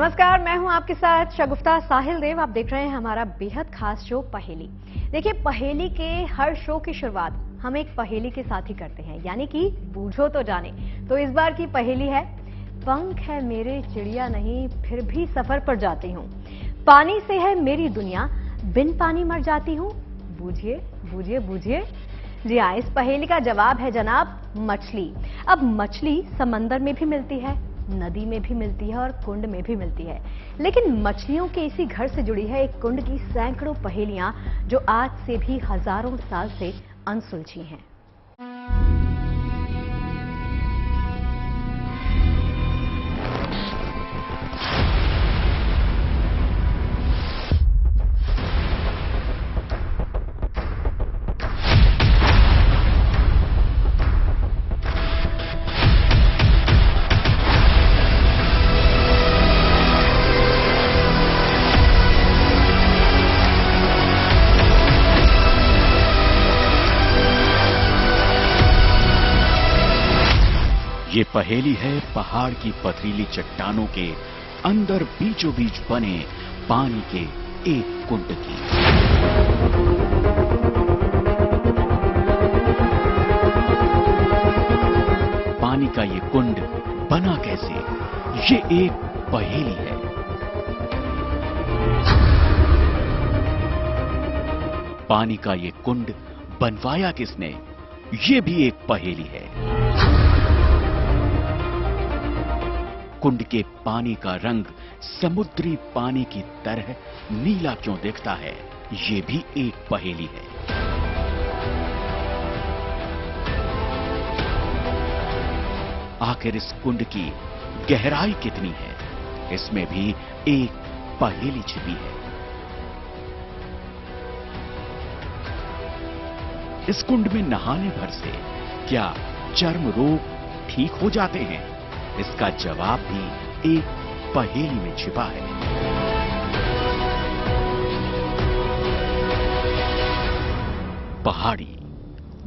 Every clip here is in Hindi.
नमस्कार, मैं हूं आपके साथ शगुफ्ता साहिल देव। आप देख रहे हैं हमारा बेहद खास शो पहेली। देखिए, पहेली के हर शो की शुरुआत हम एक पहेली के साथ ही करते हैं, यानी कि बूझो तो जाने। तो इस बार की पहेली है, पंख है मेरे चिड़िया नहीं फिर भी सफर पर जाती हूँ, पानी से है मेरी दुनिया बिन पानी मर जाती हूँ, बूझिए बूझिए बूझिए। जी हाँ, इस पहेली का जवाब है जनाब मछली। अब मछली समंदर में भी मिलती है, नदी में भी मिलती है और कुंड में भी मिलती है, लेकिन मछलियों के इसी घर से जुड़ी है एक कुंड की सैकड़ों पहेलियां जो आज से भी हजारों साल से अनसुलझी हैं। ये पहेली है पहाड़ की पथरीली चट्टानों के अंदर बीचों बीच बने पानी के एक कुंड की। पानी का ये कुंड बना कैसे, ये एक पहेली है। पानी का ये कुंड बनवाया किसने, ये भी एक पहेली है। कुंड के पानी का रंग समुद्री पानी की तरह नीला क्यों दिखता है, ये भी एक पहेली है। आखिर इस कुंड की गहराई कितनी है, इसमें भी एक पहेली छिपी है। इस कुंड में नहाने भर से क्या चर्म रोग ठीक हो जाते हैं, इसका जवाब भी एक पहेली में छिपा है। पहाड़ी,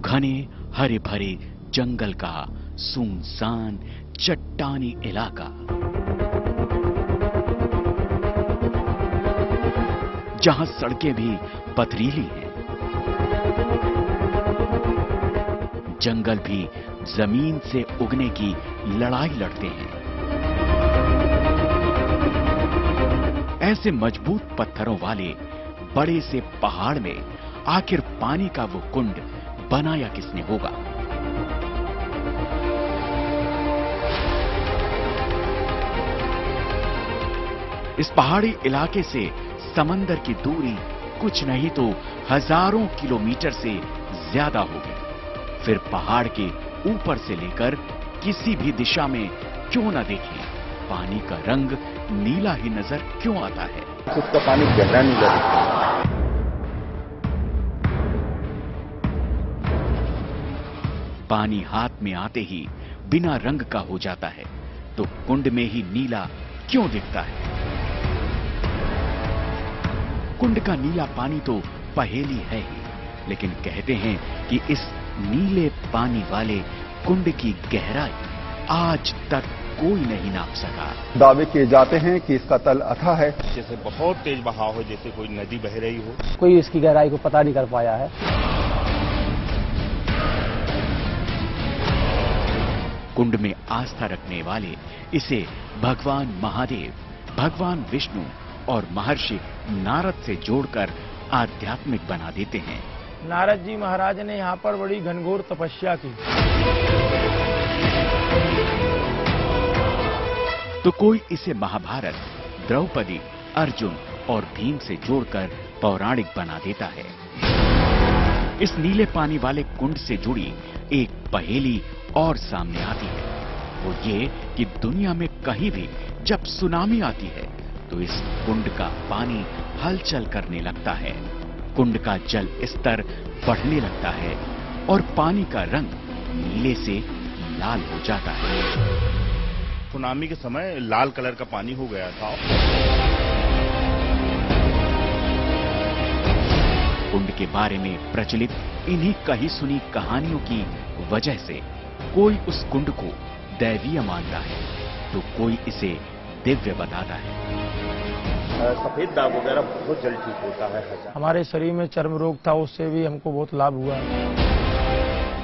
घने हरे भरे जंगल का सुनसान चट्टानी इलाका, जहां सड़कें भी पथरीली हैं, जंगल भी जमीन से उगने की लड़ाई लड़ते हैं। ऐसे मजबूत पत्थरों वाले बड़े से पहाड़ में आखिर पानी का वो कुंड बनाया किसने होगा। इस पहाड़ी इलाके से समंदर की दूरी कुछ नहीं तो हजारों किलोमीटर से ज्यादा होगी। फिर पहाड़ के ऊपर से लेकर किसी भी दिशा में क्यों ना देखें, पानी का रंग नीला ही नजर क्यों आता है। उसका पानी गहरा नीला दिखता है। पानी हाथ में आते ही बिना रंग का हो जाता है, तो कुंड में ही नीला क्यों दिखता है। कुंड का नीला पानी तो पहेली है ही, लेकिन कहते हैं कि इस नीले पानी वाले कुंड की गहराई आज तक कोई नहीं नाप सका। दावे किए जाते हैं कि इसका तल अथाह है, जैसे बहुत तेज बहाव हो, जैसे कोई नदी बह रही हो। कोई इसकी गहराई को पता नहीं कर पाया है। कुंड में आस्था रखने वाले इसे भगवान महादेव, भगवान विष्णु और महर्षि नारद से जोड़कर आध्यात्मिक बना देते हैं। नारद जी महाराज ने यहाँ पर बड़ी घनघोर तपस्या की। तो कोई इसे महाभारत, द्रौपदी, अर्जुन और भीम से जोड़कर पौराणिक बना देता है। इस नीले पानी वाले कुंड से जुड़ी एक पहेली और सामने आती है, वो ये कि दुनिया में कहीं भी जब सुनामी आती है तो इस कुंड का पानी हलचल करने लगता है, कुंड का जल स्तर बढ़ने लगता है और पानी का रंग नीले से लाल हो जाता है। सुनामी के समय लाल कलर का पानी हो गया था। कुंड के बारे में प्रचलित इन्हीं कही सुनी कहानियों की वजह से कोई उस कुंड को दैवीय मानता है, तो कोई इसे दिव्य बताता है। सफेद दाग वगैरह बहुत जल्द ठीक होता है। हमारे शरीर में चर्म रोग था, उससे भी हमको बहुत लाभ हुआ।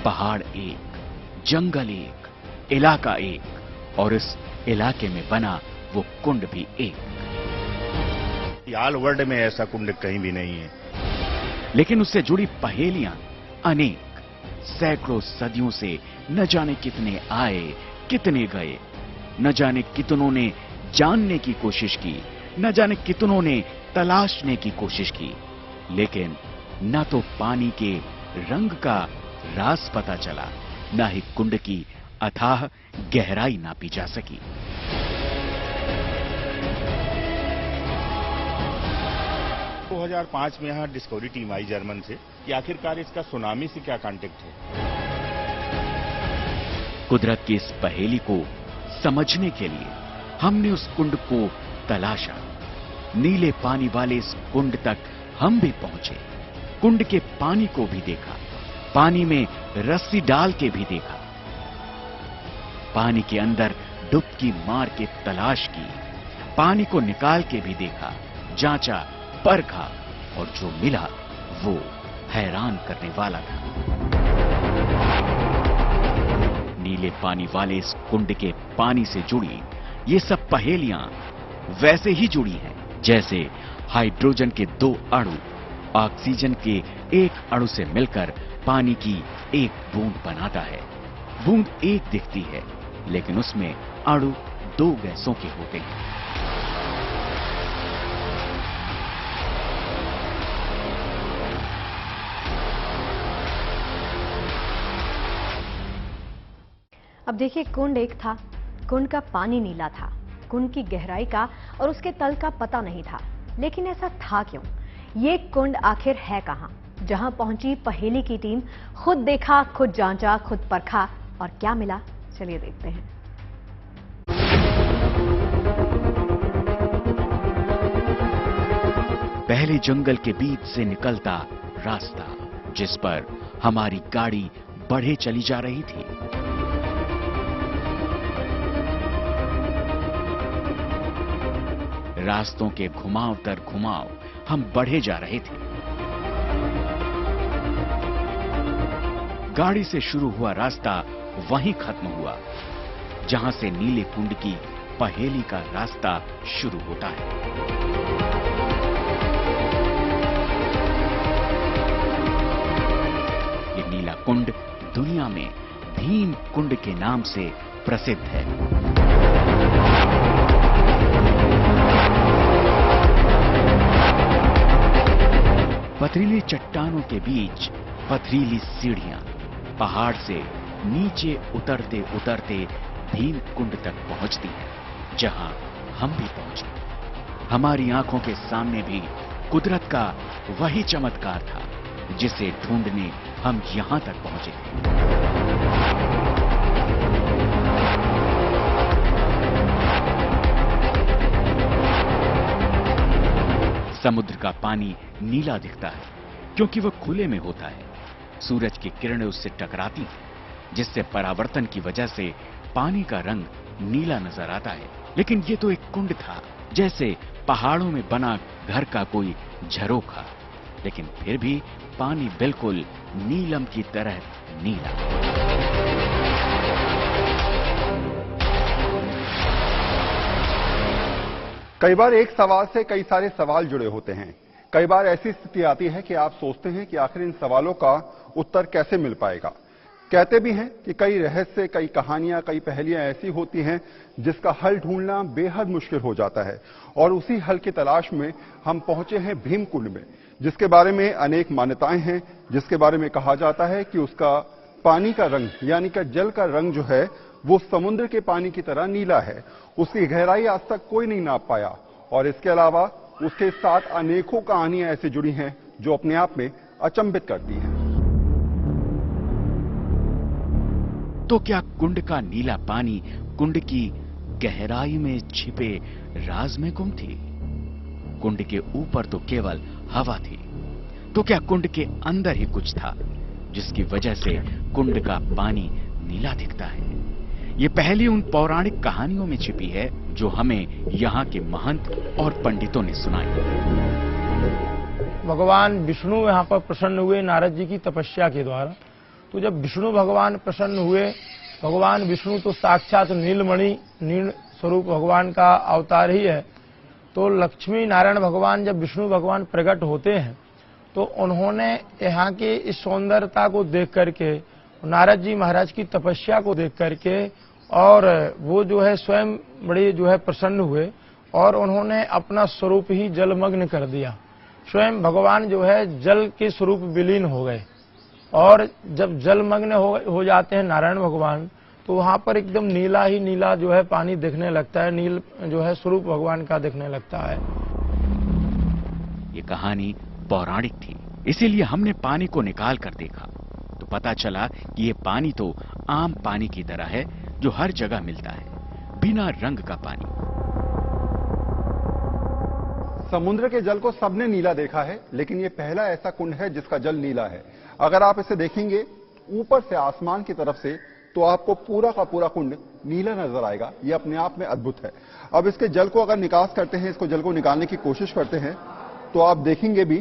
पहाड़ एक, जंगल एक, इलाका एक और इस इलाके में बना वो कुंड भी एक। ऑल वर्ल्ड में ऐसा कुंड कहीं भी नहीं है। लेकिन उससे जुड़ी पहेलियां अनेक। सैकड़ों सदियों से न जाने कितने आए, कितने गए, न जाने कितनों ने जानने की कोशिश की, न जाने कितनों ने तलाशने की कोशिश की, लेकिन न तो पानी के रंग का राज पता चला, न ही कुंड की अथाह गहराई नापी जा सकी। तो 2005 में यहाँ डिस्कवरी टीम आई जर्मन से कि आखिरकार इसका सुनामी से क्या कांटेक्ट है। कुदरत की इस पहेली को समझने के लिए हमने उस कुंड को तलाशा। नीले पानी वाले इस कुंड तक हम भी पहुंचे, कुंड के पानी को भी देखा, पानी में रस्सी डाल के भी देखा, पानी के अंदर डुबकी मार के तलाश की, पानी को निकाल के भी देखा, जांचा, परखा और जो मिला वो हैरान करने वाला था। नीले पानी वाले इस कुंड के पानी से जुड़ी ये सब पहेलियां वैसे ही जुड़ी हैं जैसे हाइड्रोजन के 2 अणु ऑक्सीजन के एक अणु से मिलकर पानी की एक बूंद बनाता है। बूंद एक दिखती है लेकिन उसमें अणु 2 गैसों के होते हैं। अब देखिए, कुंड एक था, कुंड का पानी नीला था, कुंड की गहराई का और उसके तल का पता नहीं था। लेकिन ऐसा था क्यों? ये कुंड आखिर है कहां? जहां पहुंची पहेली की टीम, खुद देखा, खुद जांचा, खुद परखा और क्या मिला, चलिए देखते हैं। पहले जंगल के बीच से निकलता रास्ता जिस पर हमारी गाड़ी बढ़े चली जा रही थी। रास्तों के घुमाव दर घुमाव हम बढ़े जा रहे थे। गाड़ी से शुरू हुआ रास्ता वहीं खत्म हुआ जहां से नीले कुंड की पहेली का रास्ता शुरू होता है। ये नीला कुंड दुनिया में भीम कुंड के नाम से प्रसिद्ध है। पथरीली चट्टानों के बीच पथरीली सीढ़ियां पहाड़ से नीचे उतरते उतरते भीम कुंड तक पहुंचती हैं, जहां हम भी पहुंचे। हमारी आंखों के सामने भी कुदरत का वही चमत्कार था जिसे ढूंढने हम यहां तक पहुंचे थे। समुद्र का पानी नीला दिखता है क्योंकि वह खुले में होता है। सूरज की किरणें उससे टकराती हैं जिससे परावर्तन की वजह से पानी का रंग नीला नजर आता है। लेकिन ये तो एक कुंड था, जैसे पहाड़ों में बना घर का कोई झरोखा, लेकिन फिर भी पानी बिल्कुल नीलम की तरह नीला। कई बार एक सवाल से कई सारे सवाल जुड़े होते हैं। कई बार ऐसी स्थिति आती है कि आप सोचते हैं कि आखिर इन सवालों का उत्तर कैसे मिल पाएगा। कहते भी हैं कि कई रहस्य, कई कहानियां, कई पहेलियां ऐसी होती हैं जिसका हल ढूंढना बेहद मुश्किल हो जाता है। और उसी हल की तलाश में हम पहुंचे हैं भीम कुंड में, जिसके बारे में अनेक मान्यताएं हैं, जिसके बारे में कहा जाता है कि उसका पानी का रंग यानी कि जल का रंग जो है वो समुद्र के पानी की तरह नीला है। उसकी गहराई आज तक कोई नहीं नाप पाया और इसके अलावा उसके साथ अनेकों कहानियां ऐसी जुड़ी हैं जो अपने आप में अचंभित करती हैं। तो क्या कुंड का नीला पानी कुंड की गहराई में छिपे राज में गुम थी? कुंड के ऊपर तो केवल हवा थी, तो क्या कुंड के अंदर ही कुछ था जिसकी वजह से कुंड का पानी नीला दिखता है? ये पहेली उन पौराणिक कहानियों में छिपी है जो हमें यहाँ के महंत और पंडितों ने सुनाई। भगवान विष्णु यहाँ पर प्रसन्न हुए नारद जी की तपस्या के द्वारा। तो जब विष्णु भगवान प्रसन्न हुए, भगवान विष्णु तो साक्षात नीलमणि नील स्वरूप भगवान का अवतार ही है। तो लक्ष्मी नारायण भगवान जब विष्णु भगवान प्रकट होते हैं तो उन्होंने यहाँ की इस सौंदर्यता को देख करके, नारद जी महाराज की तपस्या को देख करके, और वो जो है स्वयं बड़े जो है प्रसन्न हुए और उन्होंने अपना स्वरूप ही जलमग्न कर दिया। स्वयं भगवान जो है जल के स्वरूप विलीन हो गए। और जब जलमग्न हो जाते हैं नारायण भगवान, तो वहां पर एकदम नीला ही नीला जो है पानी दिखने लगता है, नील जो है स्वरूप भगवान का दिखने लगता है। ये कहानी पौराणिक थी, इसीलिए हमने पानी को निकाल कर देखा तो पता चला कि ये पानी तो आम पानी की तरह है जो हर जगह मिलता है, बिना रंग का पानी। समुद्र के जल को सबने नीला देखा है, लेकिन ये पहला ऐसा कुंड है जिसका जल नीला है। अगर आप इसे देखेंगे ऊपर से आसमान की तरफ से, तो आपको पूरा का पूरा कुंड नीला नजर आएगा। ये अपने आप में अद्भुत है। अब इसके जल को अगर निकास करते हैं, इसको जल को निकालने की कोशिश करते हैं, तो आप देखेंगे भी,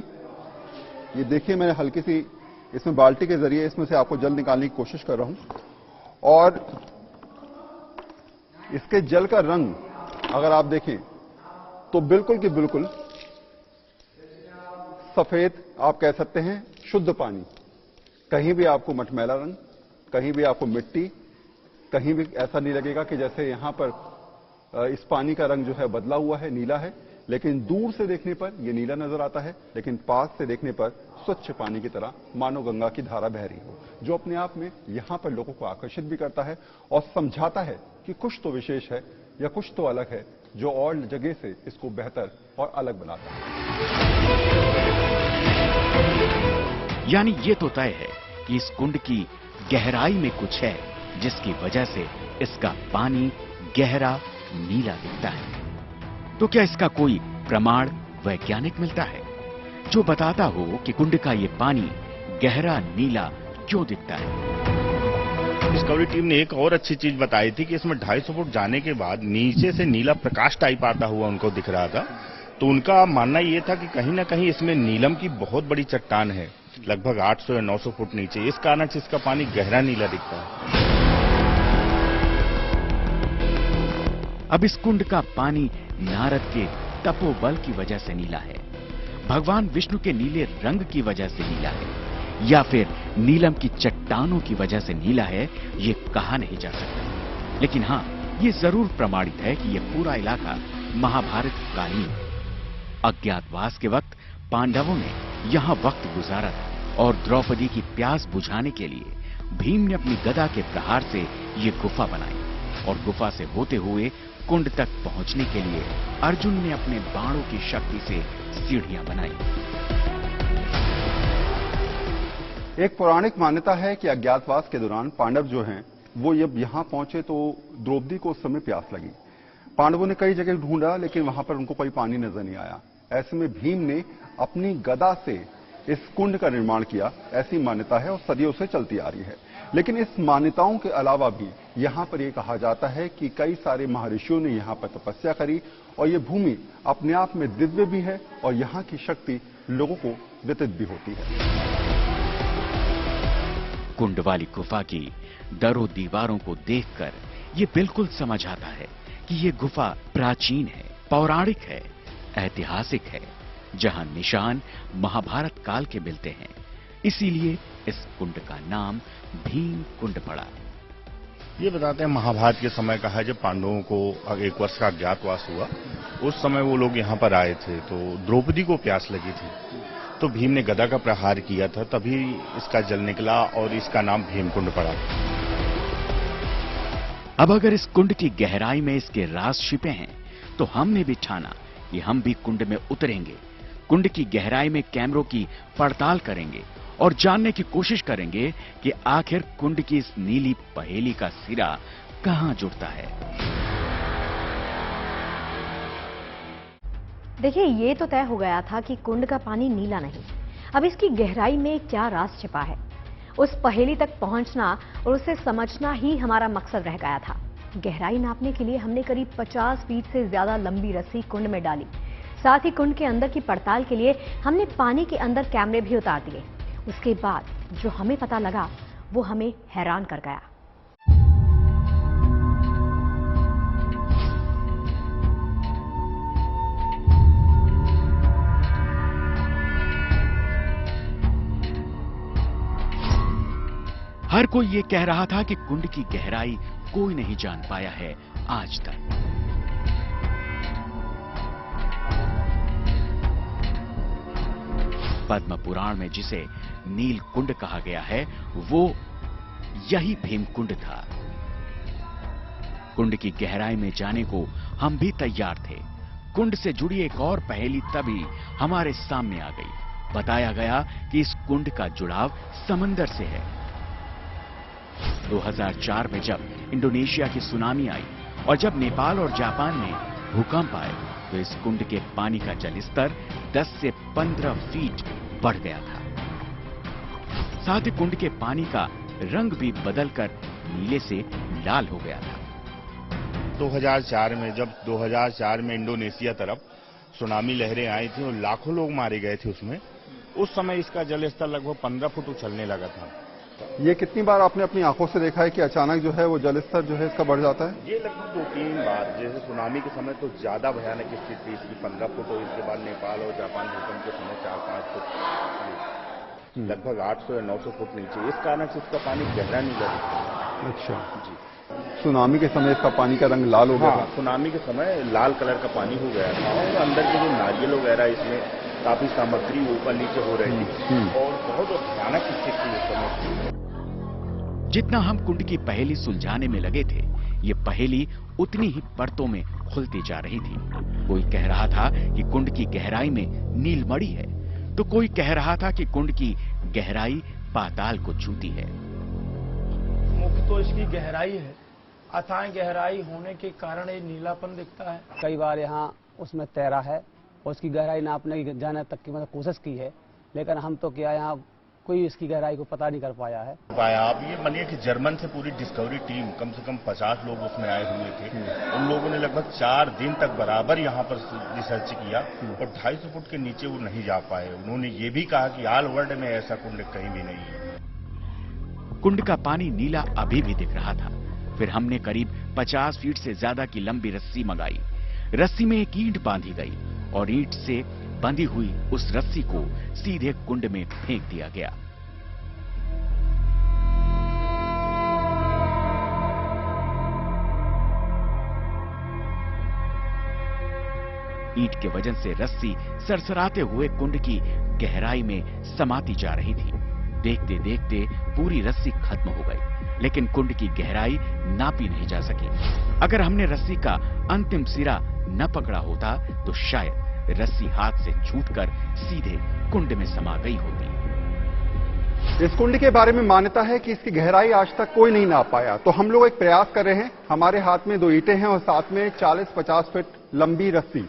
ये देखिए मैंने हल्की सी इसमें बाल्टी के जरिए इसमें से आपको जल निकालने की कोशिश कर रहा हूं। और इसके जल का रंग अगर आप देखें तो बिल्कुल की बिल्कुल सफेद, आप कह सकते हैं शुद्ध पानी। कहीं भी आपको मटमैला रंग, कहीं भी आपको मिट्टी, कहीं भी ऐसा नहीं लगेगा कि जैसे यहां पर इस पानी का रंग जो है बदला हुआ है, नीला है। लेकिन दूर से देखने पर यह नीला नजर आता है, लेकिन पास से देखने पर स्वच्छ पानी की तरह मानो गंगा की धारा बह रही हो, जो अपने आप में यहां पर लोगों को आकर्षित भी करता है और समझाता है कि कुछ तो विशेष है या कुछ तो अलग है, जो और जगह से इसको बेहतर और अलग बनाता है। यानी ये तो तय है कि इस कुंड की गहराई में कुछ है जिसकी वजह से इसका पानी गहरा नीला दिखता है। तो क्या इसका कोई प्रमाण वैज्ञानिक मिलता है जो बताता हो कि कुंड का ये पानी गहरा नीला क्यों दिखता है? डिस्कवरी टीम ने एक और अच्छी चीज बताई थी कि इसमें 250 फुट जाने के बाद नीचे से नीला प्रकाश टाइप आता हुआ उनको दिख रहा था। तो उनका मानना ये था कि कहीं ना कहीं इसमें नीलम की बहुत बड़ी चट्टान है, लगभग 800 या 900 फुट नीचे। इस कारण से इसका पानी गहरा नीला दिखता है। अब इस कुंड का पानी नारद के तपोबल की वजह से नीला है, भगवान विष्णु के नीले रंग की वजह से नीला है, या फिर नीलम की चट्टानों की वजह से नीला है, ये कहा नहीं जा सकता। लेकिन हाँ, ये जरूर प्रमाणित है कि यह पूरा इलाका महाभारत कालीन है। अज्ञातवास के वक्त पांडवों ने यहाँ वक्त गुजारा था और द्रौपदी की प्यास बुझाने के लिए भीम ने अपनी गदा के प्रहार से ये गुफा बनाई और गुफा से होते हुए कुंड तक पहुंचने के लिए अर्जुन ने अपने बाणों की शक्ति से सीढ़ियां बनाई। एक पौराणिक मान्यता है कि अज्ञातवास के दौरान पांडव जो हैं वो जब यहां पहुंचे तो द्रौपदी को उस समय प्यास लगी। पांडवों ने कई जगह ढूंढा, लेकिन वहां पर उनको कोई पानी नजर नहीं आया। ऐसे में भीम ने अपनी गदा से इस कुंड का निर्माण किया, ऐसी मान्यता है और सदियों से चलती आ रही है। लेकिन इस मान्यताओं के अलावा भी यहाँ पर यह कहा जाता है कि कई सारे महर्षियों ने यहाँ पर तपस्या करी और ये भूमि अपने आप में दिव्य भी है और यहाँ की शक्ति लोगों को विदित भी होती है। कुंड वाली गुफा की दरों दीवारों को देखकर ये बिल्कुल समझ आता है कि ये गुफा प्राचीन है, पौराणिक है, ऐतिहासिक है, जहां निशान महाभारत काल के मिलते हैं। इसीलिए इस कुंड का नाम भीम कुंड पड़ा। ये बताते हैं महाभारत के समय का है, जब पांडवों को 1 वर्ष का अज्ञातवास हुआ। उस समय वो लोग यहाँ पर आए थे तो द्रौपदी को प्यास लगी थी, तो भीम ने गदा का प्रहार किया था, तभी इसका जल निकला और इसका नाम भीम कुंड पड़ा। अब अगर इस कुंड की गहराई में इसके राज छिपे हैं तो हमने भी ठाना कि हम भी कुंड में उतरेंगे, कुंड की गहराई में कैमरों की पड़ताल करेंगे और जानने की कोशिश करेंगे कि आखिर कुंड की इस नीली पहेली का सिरा कहां जुड़ता है। देखिए, ये तो तय हो गया था कि कुंड का पानी नीला नहीं। अब इसकी गहराई में क्या राज छिपा है? उस पहेली तक पहुंचना और उसे समझना ही हमारा मकसद रह गया था। गहराई नापने के लिए हमने करीब 50 फीट से ज्यादा लंबी रस्सी कुंड में डाली। साथ ही कुंड के अंदर की पड़ताल के लिए हमने पानी के अंदर कैमरे भी उतार दिए। उसके बाद जो हमें पता लगा वो हमें हैरान कर गया। हर कोई ये कह रहा था कि कुंड की गहराई कोई नहीं जान पाया है आज तक। पद्म पुराण में जिसे नील कुंड कहा गया है वो यही भीमकुंड था। कुंड की गहराई में जाने को हम भी तैयार थे। कुंड से जुड़ी एक और पहेली तभी हमारे सामने आ गई। बताया गया कि इस कुंड का जुड़ाव समंदर से है। 2004 में जब इंडोनेशिया की सुनामी आई और जब नेपाल और जापान में भूकंप आए तो इस कुंड के पानी का जलस्तर 10 से 15 फीट बढ़ गया था। साथ ही कुंड के पानी का रंग भी बदलकर नीले से लाल हो गया था। 2004 में जब 2004 में इंडोनेशिया तरफ सुनामी लहरें आई थी और लाखों लोग मारे गए थे उसमें, उस समय इसका जलस्तर लगभग 15 फुट उछलने लगा था। ये कितनी बार आपने अपनी आंखों से देखा है कि अचानक जो है वो जलस्तर जो है इसका बढ़ जाता है? ये लगभग 2-3 बार, जैसे सुनामी के समय तो ज्यादा भयानक स्थिति थी, इसकी 15 फुट और इसके बाद नेपाल और जापान भूकंप के समय 4-5 फुट, लगभग 800 या 900 फुट नीचे। इस कारण से इसका पानी गहरा नहीं लगा। अच्छा जी। सुनामी के समय इसका पानी का रंग लाल हो गया था? सुनामी के समय लाल कलर का पानी हो गया था और अंदर के जो नारियल वगैरह इसमें काफी सामग्री ऊपर नीचे हो रही थी और बहुत भयानक स्थिति उस समय। जितना हम कुंड की पहेली सुलझाने में लगे थे, ये पहेली उतनी ही परतों में खुलती जा रही थी। कोई कह रहा था कि कुंड की गहराई में नीलमणि है, तो कोई कह रहा था कि कुंड की गहराई पाताल को छूती है। मुख्य तो इसकी गहराई है। अथाह गहराई होने के कारण ये नीलापन दिखता है। कई बार यहाँ उसमें तैरा है और उसकी गहराई नापने की जाने तक की मतलब कोशिश की है, लेकिन हम तो क्या यहाँ कोई इसकी गहराई को पता नहीं कर पाया है। आप ये मानिए कि जर्मन से पूरी डिस्कवरी टीम, कम से कम 50 लोग उसमें आए हुए थे। उन लोगों ने लगभग 4 दिन तक बराबर यहाँ पर रिसर्च किया और 250 फुट के नीचे वो नहीं जा पाए। उन्होंने ये भी कहा कि ऑल वर्ल्ड में ऐसा कुंड कहीं भी नहीं है। कुंड का पानी नीला अभी भी दिख रहा था। फिर हमने करीब 50 फीट से ज्यादा की लंबी रस्सी मंगाई। रस्सी में एक ईंट बांधी गई और ईंट से बंधी हुई उस रस्सी को सीधे कुंड में फेंक दिया गया। ईंट के वजन से रस्सी सरसराते हुए कुंड की गहराई में समाती जा रही थी। देखते देखते पूरी रस्सी खत्म हो गई, लेकिन कुंड की गहराई नापी नहीं जा सकी। अगर हमने रस्सी का अंतिम सिरा न पकड़ा होता तो शायद रस्सी हाथ से छूटकर सीधे कुंड में समा गई होती। इस कुंड के बारे में मान्यता है कि इसकी गहराई आज तक कोई नहीं नाप पाया, तो हम लोग एक प्रयास कर रहे हैं। हमारे हाथ में 2 ईंटें हैं और साथ में 40-50 फीट लंबी रस्सी।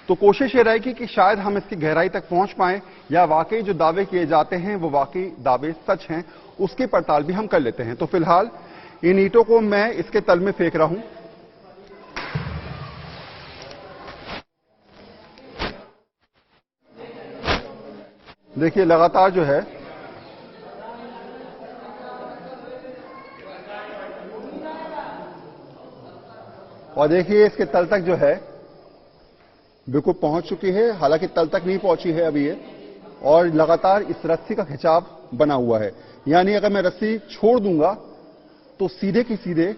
तो कोशिश ये रहेगी कि शायद हम इसकी गहराई तक पहुंच पाएं या वाकई जो दावे किए जाते हैं वो वाकई दावे सच हैं, उसकी पड़ताल भी हम कर लेते हैं। तो फिलहाल इन ईंटों को मैं इसके तल में फेंक रहा हूं। देखिए लगातार जो है और देखिए इसके तल तक जो है बिल्कुल पहुंच चुकी है। हालांकि तल तक नहीं पहुंची है अभी ये, और लगातार इस रस्सी का खिंचाव बना हुआ है। यानी अगर मैं रस्सी छोड़ दूंगा तो सीधे की सीधे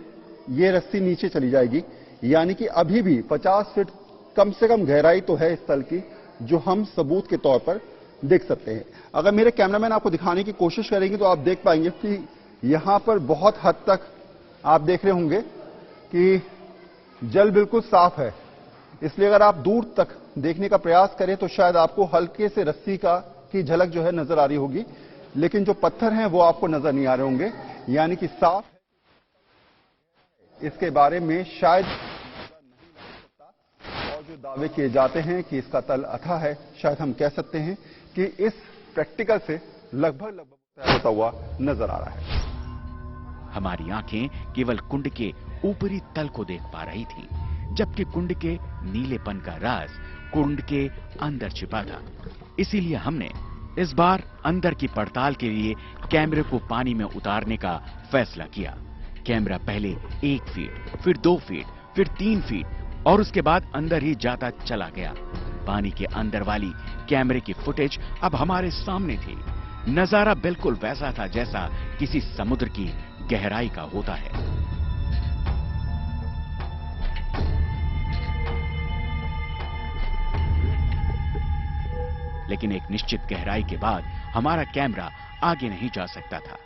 ये रस्सी नीचे चली जाएगी। यानी कि अभी भी 50 फीट कम से कम गहराई तो है इस तल की, जो हम सबूत के तौर पर देख सकते हैं। अगर मेरे कैमरामैन आपको दिखाने की कोशिश करेंगे तो आप देख पाएंगे कि यहां पर बहुत हद तक आप देख रहे होंगे कि जल बिल्कुल साफ है। इसलिए अगर आप दूर तक देखने का प्रयास करें तो शायद आपको हल्के से रस्सी की झलक जो है नजर आ रही होगी, लेकिन जो पत्थर हैं वो आपको नजर नहीं आ रहे होंगे। यानी कि साफ है। इसके बारे में शायद और जो दावे किए जाते हैं कि इसका तल अथाह है, शायद हम कह सकते हैं कि इस प्रैक्टिकल से लगभग होता हुआ नजर आ रहा है। हमारी आंखें केवल कुंड के ऊपरी तल को देख पा रही थी, जबकि कुंड के नीलेपन का राज कुंड के अंदर छिपा था। इसीलिए हमने इस बार अंदर की पड़ताल के लिए कैमरे को पानी में उतारने का फैसला किया। कैमरा पहले 1 फीट, फिर 2 फीट, फिर 3 फीट और उसके बाद अंदर ही जाता चला गया। पानी के अंदर वाली कैमरे की फुटेज अब हमारे सामने थी। नजारा बिल्कुल वैसा था जैसा किसी समुद्र की गहराई का होता है। लेकिन एक निश्चित गहराई के बाद हमारा कैमरा आगे नहीं जा सकता था।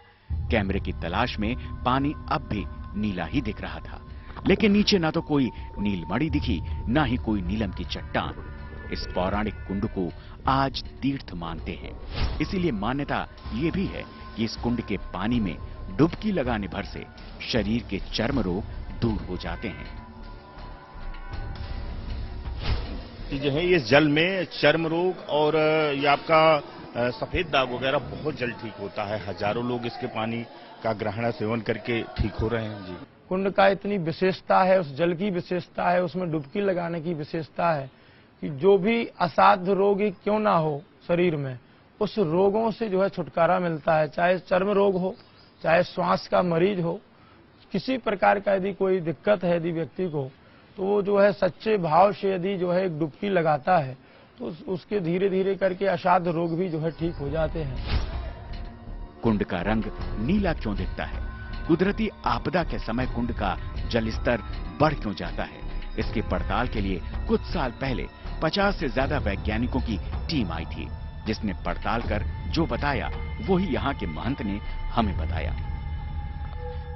कैमरे की तलाश में पानी अब भी नीला ही दिख रहा था, लेकिन नीचे ना तो कोई नीलमणि दिखी, ना ही कोई नीलम की चट्टान। इस पौराणिक कुंड को आज तीर्थ मानते हैं, इसीलिए मान्यता ये भी है कि इस कुंड के पानी में डुबकी लगाने भर से शरीर के चर्म रोग दूर हो जाते हैं। जो है इस जल में चर्म रोग और ये आपका सफेद दाग वगैरह बहुत जल्द ठीक होता है। हजारों लोग इसके पानी का ग्रहण सेवन करके ठीक हो रहे हैं। जी, कुंड का इतनी विशेषता है, उस जल की विशेषता है, उसमें डुबकी लगाने की विशेषता है कि जो भी असाध्य रोग ही क्यों ना हो शरीर में, उस रोगों से जो है छुटकारा मिलता है। चाहे चर्म रोग हो, चाहे श्वास का मरीज हो, किसी प्रकार का यदि कोई दिक्कत है यदि व्यक्ति को, तो वो जो है सच्चे भाव से यदि जो है एक डुबकी लगाता है तो उसके धीरे धीरे करके असाध्य रोग भी जो है ठीक हो जाते हैं। कुंड का रंग नीला क्यों दिखता है? कुदरती आपदा के समय कुंड का जल स्तर बढ़ क्यों जाता है? इसकी पड़ताल के लिए कुछ साल पहले 50 से ज्यादा वैज्ञानिकों की टीम आई थी, जिसने पड़ताल कर जो बताया वही यहाँ के महंत ने हमें बताया।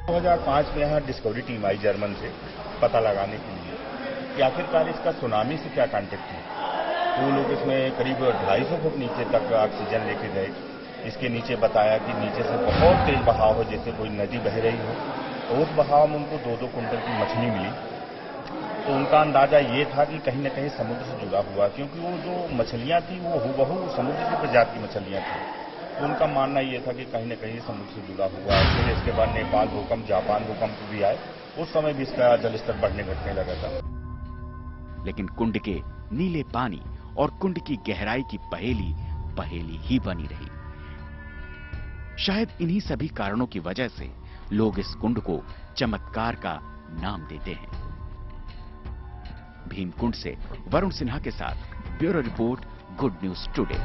2005 में यहाँ डिस्कवरी टीम आई जर्मन से पता लगाने के लिए कि आखिरकार इसका सुनामी से क्या कांटेक्ट है। वो लोग इसमें करीब 250 फुट नीचे तक ऑक्सीजन लेके गए। इसके नीचे बताया कि नीचे से बहुत तेज बहाव है, जैसे कोई नदी बह रही हो। तो उस बहाव में उनको 2-2 कुंटल की मछली मिली। तो उनका अंदाजा ये था कि कहीं न कहीं समुद्र से जुड़ा हुआ, क्योंकि वो जो मछलियाँ थी वो हूबहू समुद्र की प्रजाति की मछलियाँ थी। तो उनका मानना ये था कि कहीं न कहीं समुद्र से जुड़ा हुआ है। फिर इसके बाद नेपाल भूकंप, जापान भूकंप भी आए, उस समय भी इसका जलस्तर बढ़ने घटने लगा था। लेकिन कुंड के नीले पानी और कुंड की गहराई की पहेली ही बनी रही। शायद इन्हीं सभी कारणों की वजह से लोग इस कुंड को चमत्कार का नाम देते हैं। भीमकुंड से वरुण सिन्हा के साथ bureau report, good news today.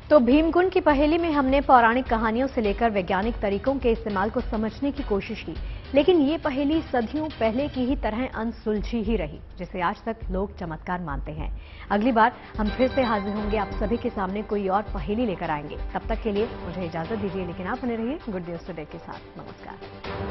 तो भीमकुंड की पहेली में हमने पौराणिक कहानियों से लेकर वैज्ञानिक तरीकों के इस्तेमाल को समझने की कोशिश की, लेकिन ये पहेली सदियों पहले की ही तरह अनसुलझी ही रही, जिसे आज तक लोग चमत्कार मानते हैं। अगली बार हम फिर से हाजिर होंगे, आप सभी के सामने कोई और पहेली लेकर आएंगे। तब तक के लिए मुझे इजाजत दीजिए, लेकिन आप बने रहिए गुड न्यूज टुडे के साथ। नमस्कार।